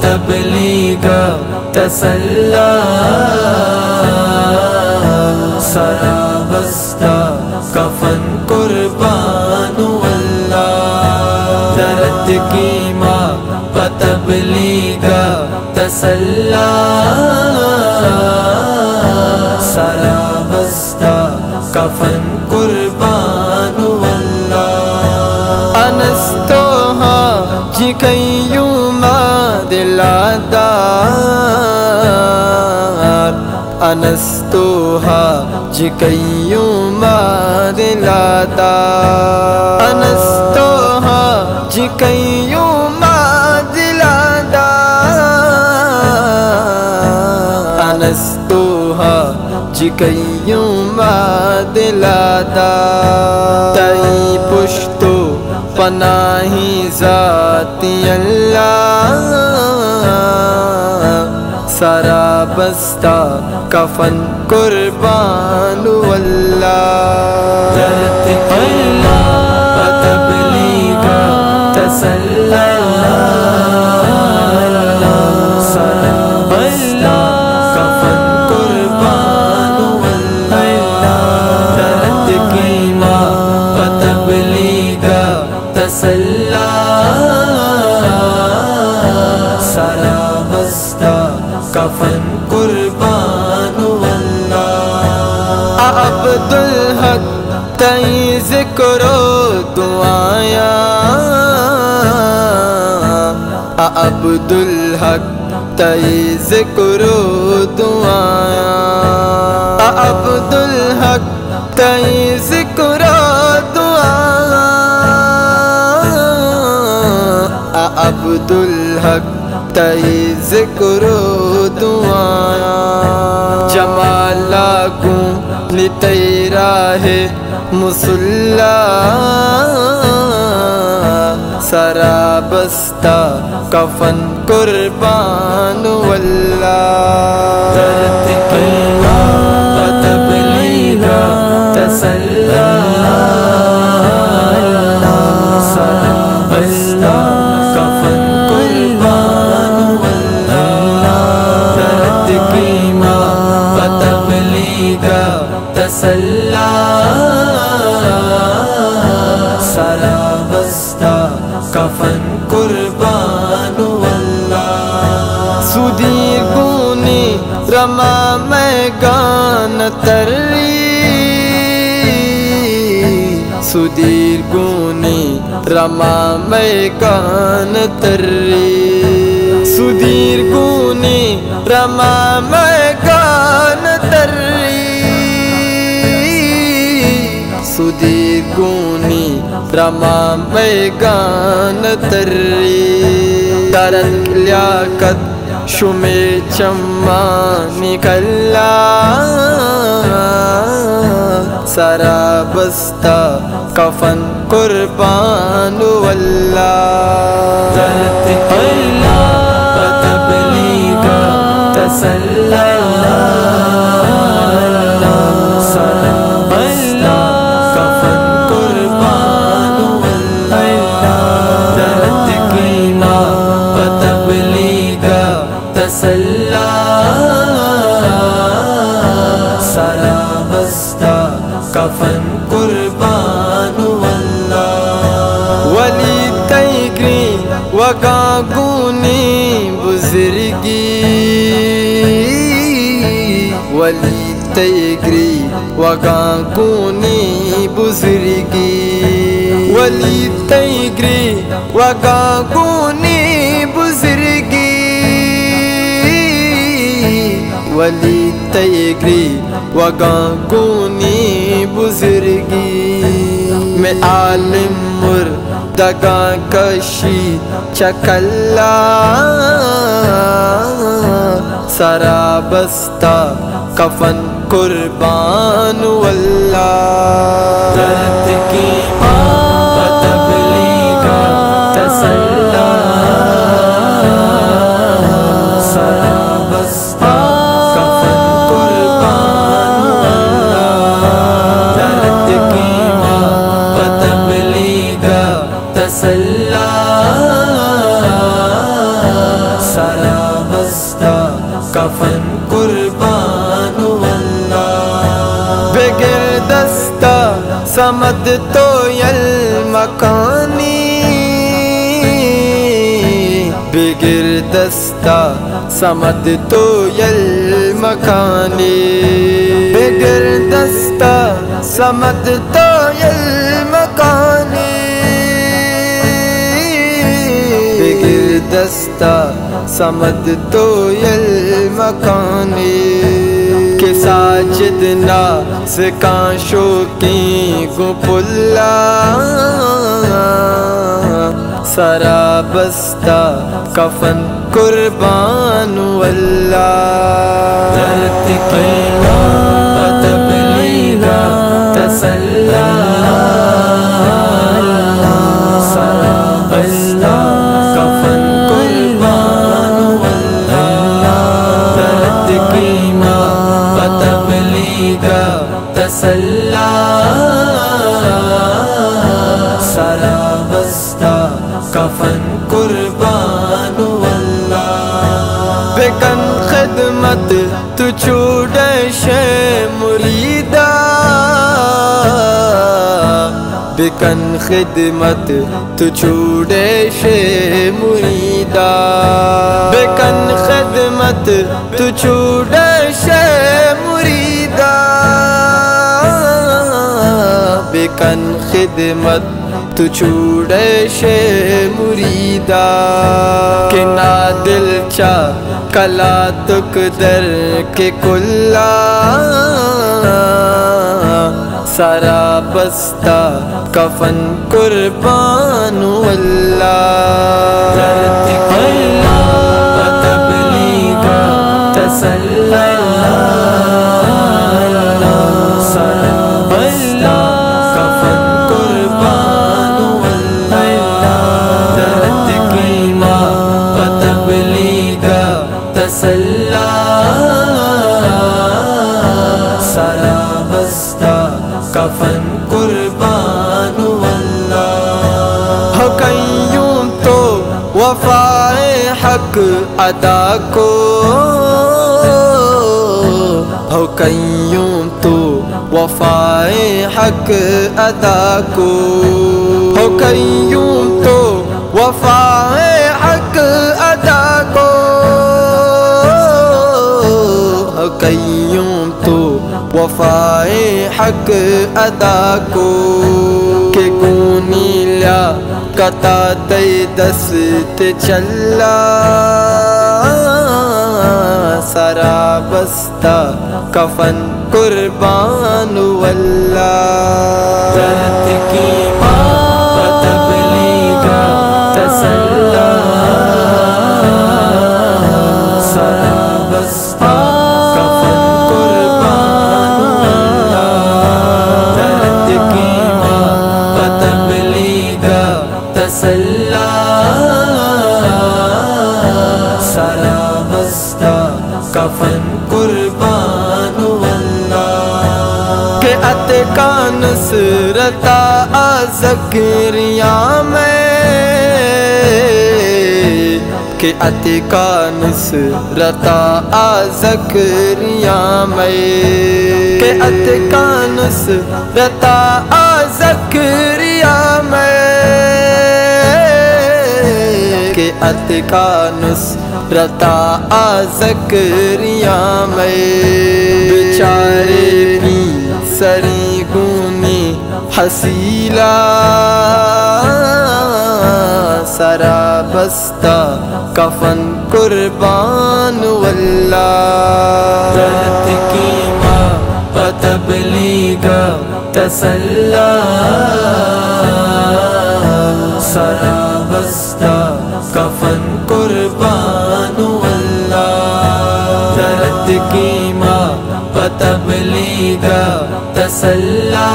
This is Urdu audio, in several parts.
تبلیغ تسلا سرا بستہ کفن قربان واللہ درد کی ماں تبلیغ تسلا سرا بستہ کفن قربان واللہ انستوها جکیوں دلادار انستوها جکیوں دلادار انستوها جکیوں دلادار انستوها جکیوں دلادار تئی پشتو پناہی ذاتی اللہ سرا بستہ کفن قربان واللہ درد اللہ تبلیغ تسلا سرا بستہ کفن قربان واللہ درد کی ماں تبلیغ تسلا سرا بستہ کفن قربان واللہ عبدالحق تئی ذکر و دعایا عبدالحق تئی ذکر و دعایا عبدالحق تئی ذکر و دعایا عبدالحق تئی ذکر و دعایا جمالا گوں نتی راہ مسلح سرا بستہ کفن قربان واللہ درد اللہ تبلیغ تسلا سرا بستہ کفن قربان واللہ درد کی ماں تبلیغ تسلا سرا بستہ کفن قربان واللہ سودیر گونی رما میگان تری سودیر گونی رما میگان تری سودیر گونی رما میگان تری سودیر گونی رما میگان تری ترک لیاقت شمی چما نکلا سرا بستہ کفن قربان واللہ درد اللہ تبلیغ تسلا سرا بستہ کفن قربان واللہ درد کی ماں تبلیغ تسلا سرا بستہ کفن قربان واللہ ولی تیگری وگاگونی بزرگی ولی تیگری وگاگونی بزرگی ولی تیگری وگاگونی بزرگی ولی تیگری وگاگونی بزرگی میں عالم مردگاں کشی چکلا سرا بستہ کفن قربان واللہ درد کی ماں تبلیغ تسلا تسلا سارا بستہ کفن قربان واللہ بغیر دستہ سمد تو المکانی بغیر دستہ سمد تو المکانی بغیر دستہ سمد تو المکانی بغیر دستہ سمد تو المکانی کہ ساجدنا سکان شوکی گو پلا سارا بستہ کفن قربان واللہ درد کینا تبلیغا تسلا سارا بستہ کفن قربان واللہ درد کینا تبلیغا تسلا سارا بستہ کفن قربان واللہ بکن خدمت تو چھوڑے شے مریدہ بکن خدمت تو چھوڑے شے مریدہ بکن خدمت تو چھوڑے شے مریدہ بکن خدمت تو چھوڑے شے مریدہ کہ نا دل چا کلا تک در کے کلا سارا بستہ کفن قربان واللہ درد کینا تبلیغا تسلا سارا بستہ کفن قربان واللہ درد کینا تبلیغا تسلا سارا بستہ کفن قربان واللہ ہو قیوم تو وفائے حق ادا کو ہو قیوم تو وفائے حق ادا کو ہو قیوم تو وفائے حق ادا کو ہو قیوم تو وفائے حق ادا کو کہ گونی لیا کتا تی دست چلا سارا بستہ کفن قربان واللہ درد کی ماں تبلیغا تسلا سارا بستہ کفن قربان واللہ درد کی ماں تبلیغا تسلا سارا بستہ کفن قربان واللہ کہ اتقا نصرتا زکریا میں کہ اتقا نصرتا زکریا میں کہ اتقا نصرتا زکریا میں کہ اتقا نصرتا زکریا میں بیچارے بھی سری گونی حسیلہ سارا بستہ کفن قربان واللہ درد کی ماں تبلیغا تسلا سارا بستہ کفن قربان واللہ درد کی ماں تبلیغا تسلا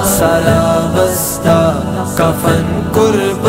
سارا بستہ کفن قربان